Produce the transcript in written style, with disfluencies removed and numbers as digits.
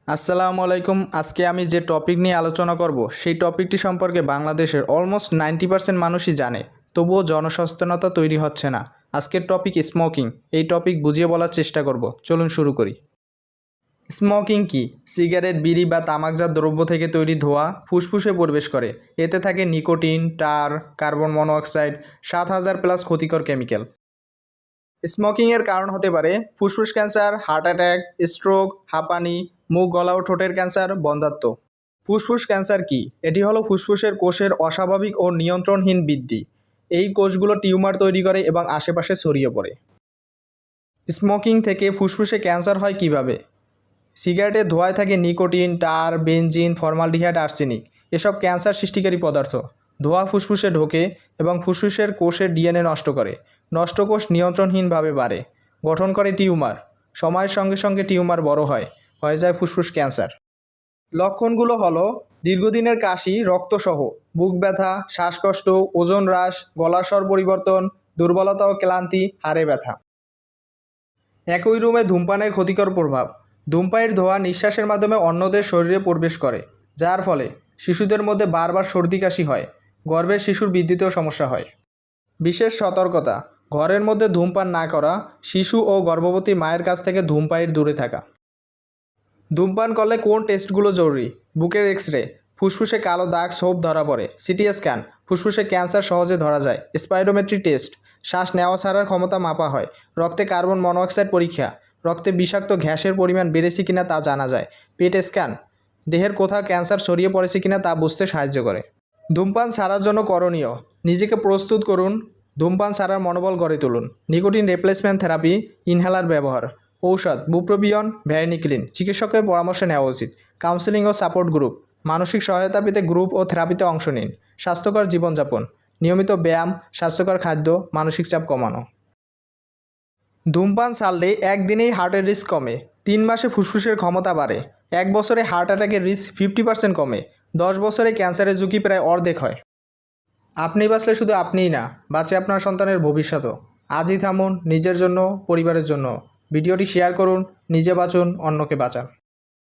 আসসালামু আলাইকুম। আজকে আমি যে টপিক নিয়ে আলোচনা করব সেই টপিকটি সম্পর্কে বাংলাদেশের অলমোস্ট 90% মানুষই জানে, তবুও জনসচেতনতা তৈরি হচ্ছে না। আজকের টপিক স্মোকিং। এই টপিক বুঝিয়ে বলার চেষ্টা করব। চলুন শুরু করি। স্মোকিং কি? সিগারেট, বিড়ি বা তামাকজাত দ্রব্য থেকে তৈরি ধোঁয়া ফুসফুসে প্রবেশ করে। এতে থাকে নিকোটিন, টার, কার্বন মনোঅক্সাইড, 7,000+ ক্ষতিকর কেমিক্যাল। স্মোকিংয়ের কারণ হতে পারে ফুসফুস ক্যান্সার, হার্ট অ্যাটাক, স্ট্রোক, হাঁপানি, মুখ, গলা ও ঠোঁটের ক্যান্সার, বন্ধ্যাত্ব। ফুসফুস ক্যান্সার কি? এটি হলো ফুসফুসের কোষের অস্বাভাবিক ও নিয়ন্ত্রণহীন বৃদ্ধি। এই কোষগুলো টিউমার তৈরি করে এবং আশেপাশে ছড়িয়ে পড়ে। স্মোকিং থেকে ফুসফুসে ক্যান্সার হয় কিভাবে? সিগারেটের ধোঁয়ায় থাকে নিকোটিন, টার, বেনজিন, ফর্মালডিহাইড, আর্সেনিক। এসব ক্যান্সার সৃষ্টিকারী পদার্থ। ধোঁয়া ফুসফুসে ঢোকে এবং ফুসফুসের কোষের ডিএনএ নষ্ট করে। নষ্ট কোষ নিয়ন্ত্রণহীনভাবে বাড়ে, গঠন করে টিউমার। সময়ের সঙ্গে সঙ্গে টিউমার বড় হয়, হয়ে যায় ফুসফুস ক্যান্সার। লক্ষণগুলো হলো দীর্ঘদিনের কাশি, রক্তসহ, বুক ব্যথা, শ্বাসকষ্ট, ওজন হ্রাস, গলার স্বর পরিবর্তন, দুর্বলতা ও ক্লান্তি, হাড়ে ব্যথা। একই রুমে ধূমপানের ক্ষতিকর প্রভাব। ধূমপানের ধোঁয়া নিঃশ্বাসের মাধ্যমে অন্যদের শরীরে প্রবেশ করে, যার ফলে শিশুদের মধ্যে বারবার সর্দি কাশি হয়। গর্ভের শিশুর বৃদ্ধিতেও সমস্যা হয়। বিশেষ সতর্কতা: ঘরের মধ্যে ধূমপান না করা, শিশু ও গর্ভবতী মায়ের কাছ থেকে ধূমপায়ীর দূরে থাকা। ধূমপান করলে কোন টেস্টগুলো জরুরি? বুকের এক্স-রে, ফুসফুসে কালো দাগ ছোপ ধরা পড়ে। সিটি স্ক্যান, ফুসফুসে ক্যান্সার সহজে ধরা যায়। স্পাইরোমেট্রি টেস্ট, শ্বাস নেওয়া ছাড়ার ক্ষমতা মাপা হয়। রক্তে কার্বন মনোঅক্সাইড পরীক্ষা, রক্তে বিষাক্ত গ্যাসের পরিমাণ বেড়েছে কিনা তা জানা যায়। পেট স্ক্যান, দেহের কোথাও ক্যান্সার ছড়িয়ে পড়েছে কিনা তা বুঝতে সাহায্য করে। ধূমপান ছাড়ার জন্য করণীয়: নিজেকে প্রস্তুত করুন, ধূমপান ছাড়ার মনোবল গড়ে তুলুন। নিকোটিন রিপ্লেসমেন্ট থেরাপি, ইনহেলার ব্যবহার। ঔষধ: বুপ্রোপিয়ন, ভ্যানিক্লিন। চিকিৎসকের পরামর্শ নেওয়া উচিত। কাউন্সেলিং ও সাপোর্ট গ্রুপ, মানসিক সহায়তা পেতে গ্রুপ ও থেরাপিতে অংশ নিন। স্বাস্থ্যকর জীবনযাপন, নিয়মিত ব্যায়াম, স্বাস্থ্যকর খাদ্য, মানসিক চাপ কমানো। ধূমপান ছাড়লে একদিনেই হার্টের রিস্ক কমে, 3 মাসে ফুসফুসের ক্ষমতা বাড়ে, 1 বছরে হার্ট অ্যাটাকের রিস্ক 50% কমে, 10 বছরে ক্যান্সারের ঝুঁকি প্রায় অর্ধেক হয়। আপনি বাঁচলে শুধু আপনিই না, বাঁচে আপনার সন্তানের ভবিষ্যৎও। আজই থামুন, নিজের জন্য, পরিবারের জন্য। ভিডিওটি শেয়ার করুন। নিজে বাঁচুন, অন্যকে বাঁচান।